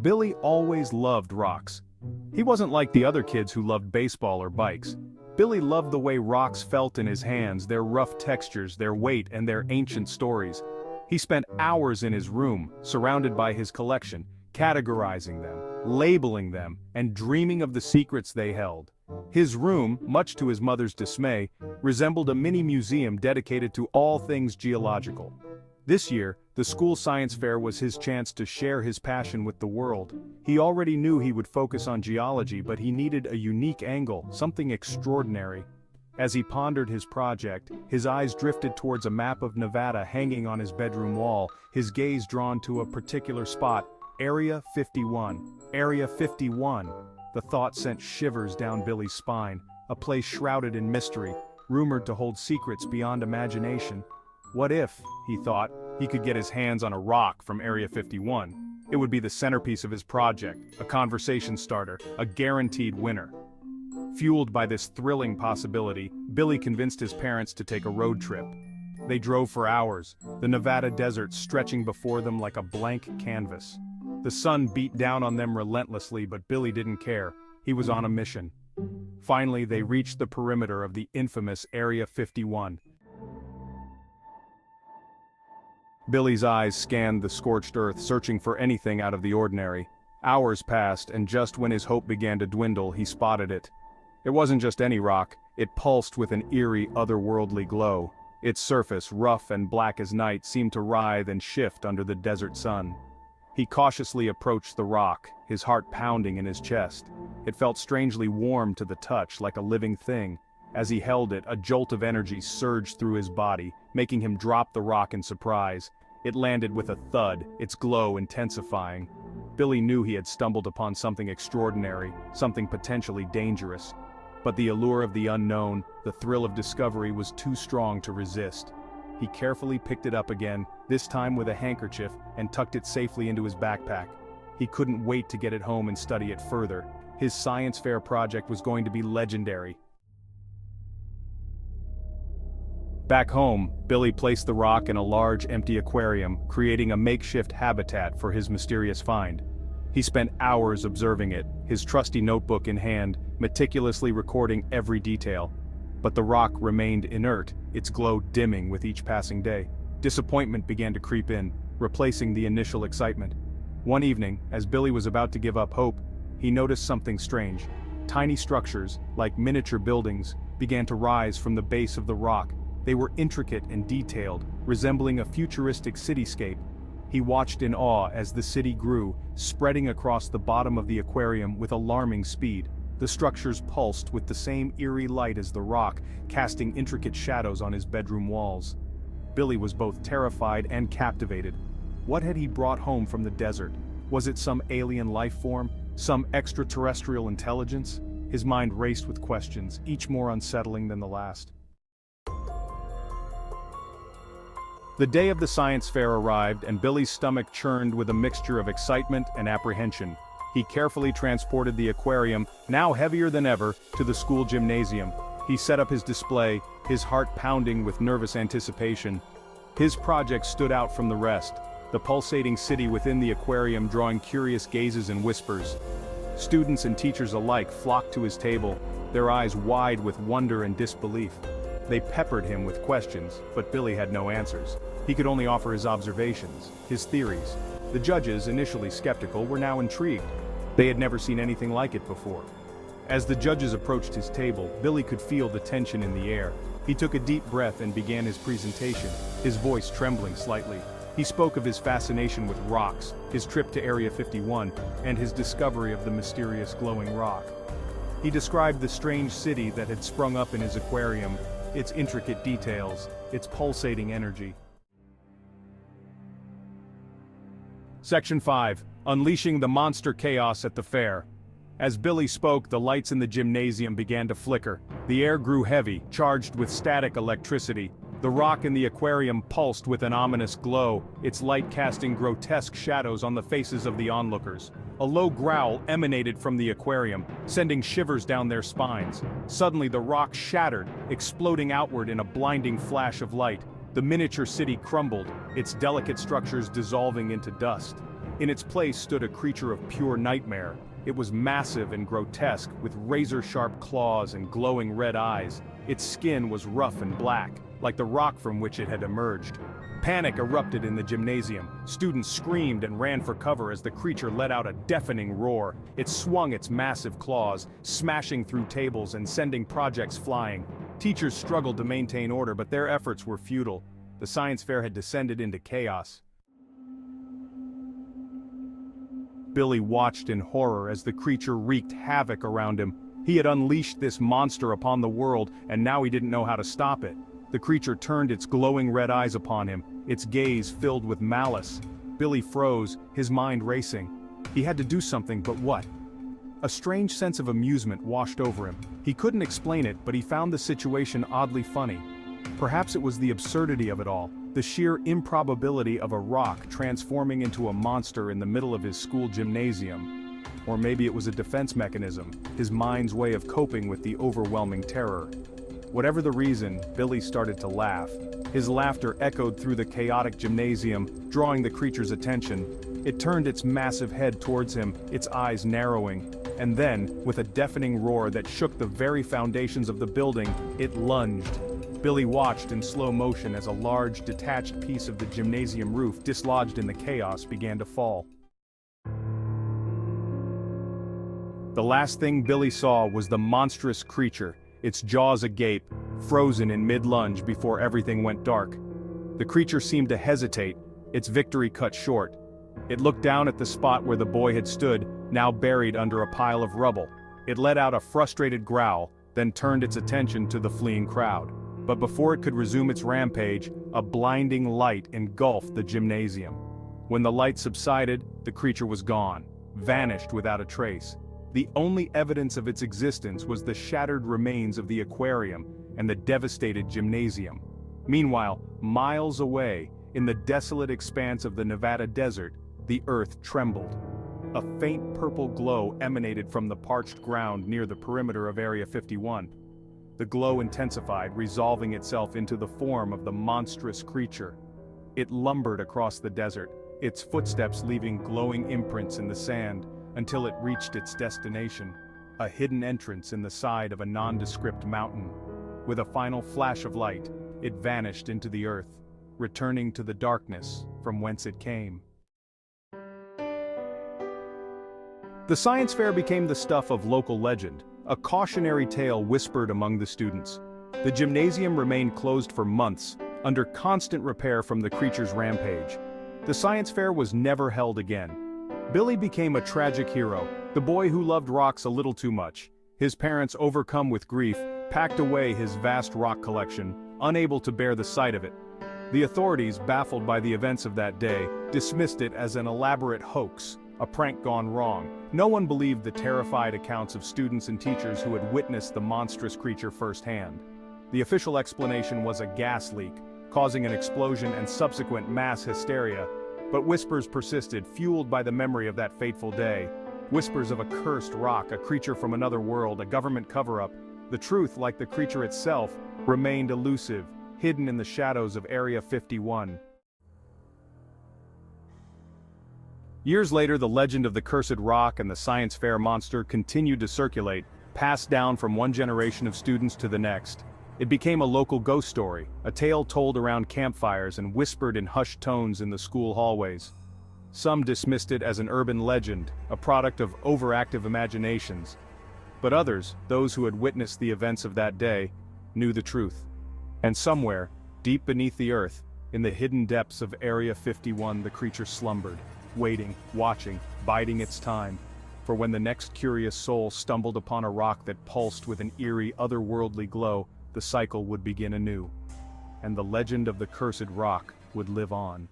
Billy always loved rocks. He wasn't like the other kids who loved baseball or bikes. Billy loved the way rocks felt in his hands, their rough textures, their weight, and their ancient stories. He spent hours in his room, surrounded by his collection, categorizing them, labeling them, and dreaming of the secrets they held. His room, much to his mother's dismay, resembled a mini museum dedicated to all things geological. This year, the school science fair was his chance to share his passion with the world. He already knew he would focus on geology, but he needed a unique angle, something extraordinary. As he pondered his project, his eyes drifted towards a map of Nevada hanging on his bedroom wall, his gaze drawn to a particular spot, Area 51. Area 51. The thought sent shivers down Billy's spine, a place shrouded in mystery, rumored to hold secrets beyond imagination. What if, he thought, he could get his hands on a rock from Area 51? It would be the centerpiece of his project, a conversation starter, a guaranteed winner. Fueled by this thrilling possibility, Billy convinced his parents to take a road trip. They drove for hours, the Nevada desert stretching before them like a blank canvas. The sun beat down on them relentlessly, but Billy didn't care. He was on a mission. Finally, they reached the perimeter of the infamous Area 51. Billy's eyes scanned the scorched earth, searching for anything out of the ordinary. Hours passed, and just when his hope began to dwindle, he spotted it. It wasn't just any rock, it pulsed with an eerie, otherworldly glow. Its surface, rough and black as night, seemed to writhe and shift under the desert sun. He cautiously approached the rock, his heart pounding in his chest. It felt strangely warm to the touch, like a living thing. As he held it, a jolt of energy surged through his body, making him drop the rock in surprise. It landed with a thud, its glow intensifying. Billy knew he had stumbled upon something extraordinary, something potentially dangerous. But the allure of the unknown, the thrill of discovery, was too strong to resist. He carefully picked it up again, this time with a handkerchief, and tucked it safely into his backpack. He couldn't wait to get it home and study it further. His science fair project was going to be legendary. Back home, Billy placed the rock in a large, empty aquarium, creating a makeshift habitat for his mysterious find. He spent hours observing it, his trusty notebook in hand, meticulously recording every detail. But the rock remained inert, its glow dimming with each passing day. Disappointment began to creep in, replacing the initial excitement. One evening, as Billy was about to give up hope, he noticed something strange. Tiny structures, like miniature buildings, began to rise from the base of the rock. They were intricate and detailed, resembling a futuristic cityscape. He watched in awe as the city grew, spreading across the bottom of the aquarium with alarming speed. The structures pulsed with the same eerie light as the rock, casting intricate shadows on his bedroom walls. Billy was both terrified and captivated. What had he brought home from the desert? Was it some alien life form? Some extraterrestrial intelligence? His mind raced with questions, each more unsettling than the last. The day of the science fair arrived, and Billy's stomach churned with a mixture of excitement and apprehension. He carefully transported the aquarium, now heavier than ever, to the school gymnasium. He set up his display, his heart pounding with nervous anticipation. His project stood out from the rest, the pulsating city within the aquarium drawing curious gazes and whispers. Students and teachers alike flocked to his table, their eyes wide with wonder and disbelief. They peppered him with questions, but Billy had no answers. He could only offer his observations, his theories. The judges, initially skeptical, were now intrigued. They had never seen anything like it before. As the judges approached his table, Billy could feel the tension in the air. He took a deep breath and began his presentation, his voice trembling slightly. He spoke of his fascination with rocks, his trip to Area 51, and his discovery of the mysterious glowing rock. He described the strange city that had sprung up in his aquarium, its intricate details, its pulsating energy. Section 5. Unleashing the monster chaos at the fair. As Billy spoke, the lights in the gymnasium began to flicker. The air grew heavy, charged with static electricity. The rock in the aquarium pulsed with an ominous glow, its light casting grotesque shadows on the faces of the onlookers. A low growl emanated from the aquarium, sending shivers down their spines. Suddenly the rock shattered, exploding outward in a blinding flash of light. The miniature city crumbled, its delicate structures dissolving into dust. In its place stood a creature of pure nightmare. It was massive and grotesque, with razor-sharp claws and glowing red eyes. Its skin was rough and black, like the rock from which it had emerged. Panic erupted in the gymnasium. Students screamed and ran for cover as the creature let out a deafening roar. It swung its massive claws, smashing through tables and sending projects flying. Teachers struggled to maintain order, but their efforts were futile. The science fair had descended into chaos. Billy watched in horror as the creature wreaked havoc around him. He had unleashed this monster upon the world, and now he didn't know how to stop it. The creature turned its glowing red eyes upon him, its gaze filled with malice. Billy froze, his mind racing. He had to do something, but what? A strange sense of amusement washed over him. He couldn't explain it, but he found the situation oddly funny. Perhaps it was the absurdity of it all, the sheer improbability of a rock transforming into a monster in the middle of his school gymnasium. Or maybe it was a defense mechanism, his mind's way of coping with the overwhelming terror. Whatever the reason, Billy started to laugh. His laughter echoed through the chaotic gymnasium, drawing the creature's attention. It turned its massive head towards him, its eyes narrowing. And then, with a deafening roar that shook the very foundations of the building, it lunged. Billy watched in slow motion as a large, detached piece of the gymnasium roof, dislodged in the chaos, began to fall. The last thing Billy saw was the monstrous creature, its jaws agape, frozen in mid-lunge before everything went dark. The creature seemed to hesitate, its victory cut short. It looked down at the spot where the boy had stood, now buried under a pile of rubble. It let out a frustrated growl, then turned its attention to the fleeing crowd. But before it could resume its rampage, a blinding light engulfed the gymnasium. When the light subsided, the creature was gone, vanished without a trace. The only evidence of its existence was the shattered remains of the aquarium and the devastated gymnasium. Meanwhile, miles away, in the desolate expanse of the Nevada desert, the earth trembled. A faint purple glow emanated from the parched ground near the perimeter of Area 51. The glow intensified, resolving itself into the form of the monstrous creature. It lumbered across the desert, its footsteps leaving glowing imprints in the sand, until it reached its destination, a hidden entrance in the side of a nondescript mountain. With a final flash of light, it vanished into the earth, returning to the darkness from whence it came. The science fair became the stuff of local legend, a cautionary tale whispered among the students. The gymnasium remained closed for months, under constant repair from the creature's rampage. The science fair was never held again. Billy became a tragic hero, the boy who loved rocks a little too much. His parents, overcome with grief, packed away his vast rock collection, unable to bear the sight of it. The authorities, baffled by the events of that day, dismissed it as an elaborate hoax, a prank gone wrong. No one believed the terrified accounts of students and teachers who had witnessed the monstrous creature firsthand. The official explanation was a gas leak, causing an explosion and subsequent mass hysteria. But whispers persisted, fueled by the memory of that fateful day. Whispers of a cursed rock, a creature from another world, a government cover-up. The truth, like the creature itself, remained elusive, hidden in the shadows of Area 51. Years later, the legend of the cursed rock and the science fair monster continued to circulate, passed down from one generation of students to the next. It became a local ghost story, a tale told around campfires and whispered in hushed tones in the school hallways. Some dismissed it as an urban legend, a product of overactive imaginations. But others, those who had witnessed the events of that day, knew the truth. And somewhere, deep beneath the earth, in the hidden depths of Area 51, the creature slumbered, waiting, watching, biding its time. For when the next curious soul stumbled upon a rock that pulsed with an eerie, otherworldly glow, the cycle would begin anew, and the legend of the cursed rock would live on.